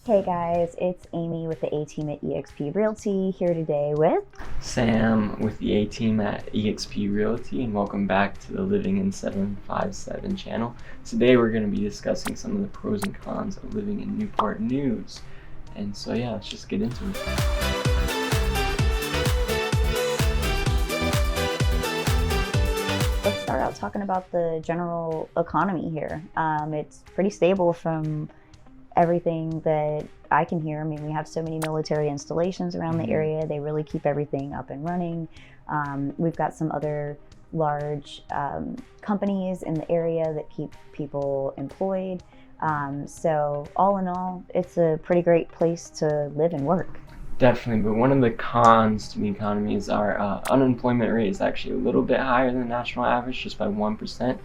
Hey guys, it's Amy with the A-Team at eXp Realty here today with Sam with the A-Team at eXp Realty, and welcome back to the Living in 757 channel. Today we're going to be discussing some of the pros and cons of living in Newport News. And so yeah, let's just get into it. Let's start out talking about the general economy here. It's pretty stable from everything that I can hear. I mean, we have so many military installations around the area. They really keep everything up and running. We've got some other large companies in the area that keep people employed. So all in all, it's a pretty great place to live and work. Definitely, but one of the cons to the economy is our unemployment rate is actually a little bit higher than the national average, just by 1%.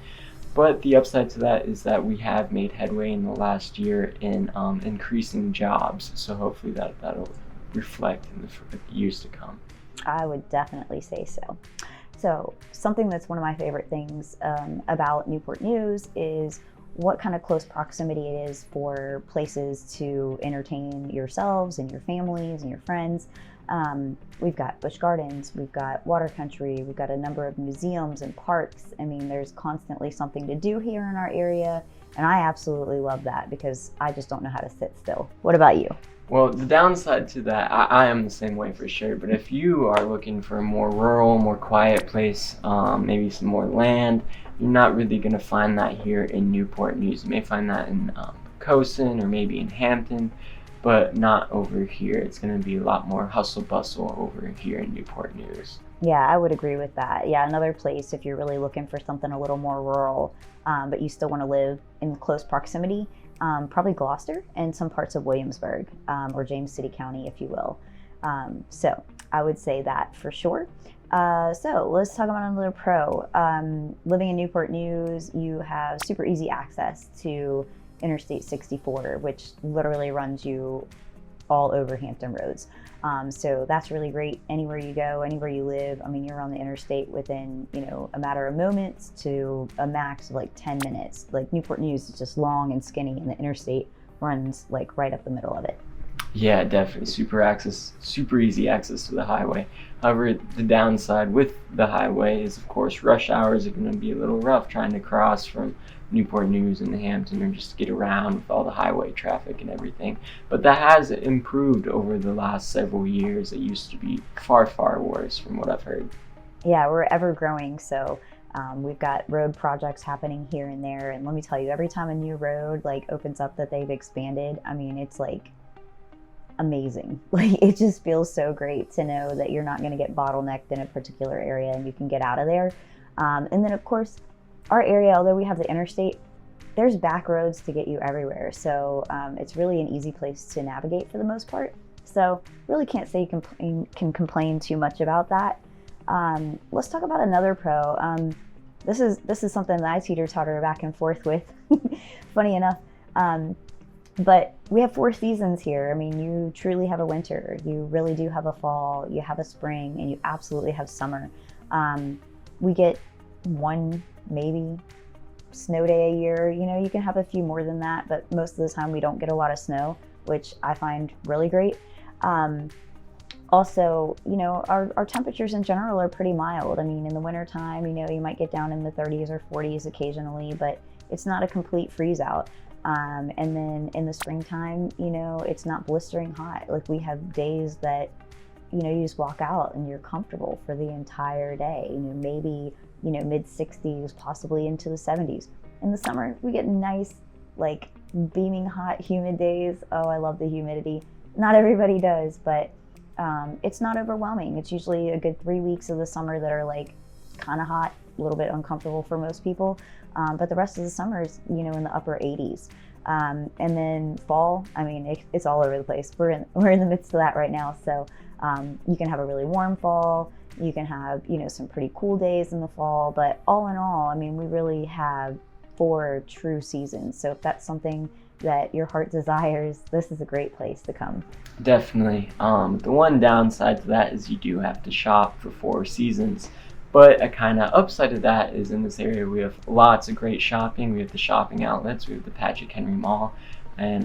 But the upside to that is that we have made headway in the last year in increasing jobs. So hopefully that'll reflect in the years to come. I would definitely say so. So something that's one of my favorite things about Newport News is what kind of close proximity it is for places to entertain yourselves and your families and your friends. We've got Busch Gardens, we've got water country, we've got a number of museums and parks. I mean, there's constantly something to do here in our area, and I absolutely love that because I just don't know how to sit still. What about you? Well, the downside to that, I am the same way for sure, but if you are looking for a more rural, more quiet place, maybe some more land, you're not really going to find that here in Newport News. You may find that in Cosin or maybe in Hampton, but not over here. It's going to be a lot more hustle bustle over here in Newport News. Yeah, I would agree with that. Yeah, another place if you're really looking for something a little more rural, but you still want to live in close proximity, probably Gloucester and some parts of Williamsburg, or James City County, if you will. So I would say that for sure. So let's talk about another pro. Living in Newport News, you have super easy access to Interstate 64, which literally runs you all over Hampton Roads. So that's really great. Anywhere you go, anywhere you live, I mean, you're on the interstate within, a matter of moments to a max of like 10 minutes. Like Newport News is just long and skinny, and the interstate runs like right up the middle of it. Yeah, definitely. Super easy access to the highway. However, the downside with the highway is, of course, rush hours are going to be a little rough trying to cross from Newport News into Hampton or just get around with all the highway traffic and everything. But that has improved over the last several years. It used to be far, far worse from what I've heard. Yeah, we're ever growing, so we've got road projects happening here and there. And let me tell you, every time a new road like opens up that they've expanded, I mean, it's like amazing. Like, it just feels so great to know that you're not going to get bottlenecked in a particular area and you can get out of there. And then of course, our area, although we have the interstate, there's back roads to get you everywhere. So it's really an easy place to navigate for the most part. So really can't say you can complain too much about that. Let's talk about another pro. This is something that I teeter-totter back and forth with, funny enough. But we have 4 seasons here. I mean, you truly have a winter, you really do have a fall, you have a spring, and you absolutely have summer. We get one, maybe, snow day a year. You can have a few more than that, but most of the time we don't get a lot of snow, which I find really great. Also, our temperatures in general are pretty mild. I mean, in the wintertime, you might get down in the 30s or 40s occasionally, but it's not a complete freeze out. And then in the springtime, it's not blistering hot. Like, we have days that, you just walk out and you're comfortable for the entire day. Maybe, mid 60s, possibly into the 70s. In the summer, we get nice, like, beaming hot, humid days. Oh, I love the humidity. Not everybody does, but it's not overwhelming. It's usually a good 3 weeks of the summer that are like kind of hot, a little bit uncomfortable for most people. But the rest of the summer is, in the upper 80s. And then fall, I mean, it's all over the place. We're in the midst of that right now. So you can have a really warm fall. You can have, some pretty cool days in the fall. But all in all, I mean, we really have 4 true seasons. So if that's something that your heart desires, this is a great place to come. Definitely. The one downside to that is you do have to shop for 4 seasons. But a kind of upside to that is in this area we have lots of great shopping. We have the shopping outlets, we have the Patrick Henry Mall, And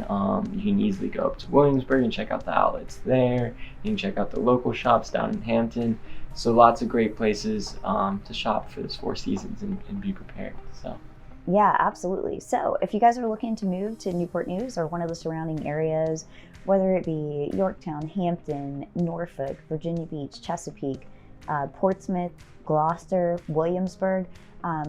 you can easily go up to Williamsburg and check out the outlets there. You can check out the local shops down in Hampton. So lots of great places to shop for this Four Seasons and be prepared. So. Yeah, absolutely. So if you guys are looking to move to Newport News or one of the surrounding areas, whether it be Yorktown, Hampton, Norfolk, Virginia Beach, Chesapeake, Portsmouth, Gloucester, Williamsburg,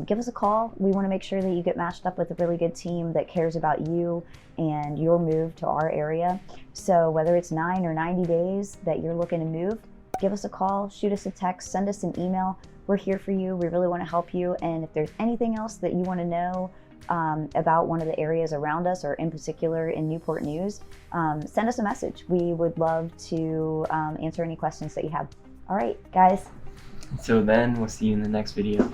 give us a call. We want to make sure that you get matched up with a really good team that cares about you and your move to our area. So whether it's 9 or 90 days that you're looking to move, give us a call, shoot us a text, send us an email. We're here for you. We really want to help you. And if there's anything else that you want to know about one of the areas around us, or in particular in Newport News, send us a message. We would love to answer any questions that you have. All right, guys. So then we'll see you in the next video.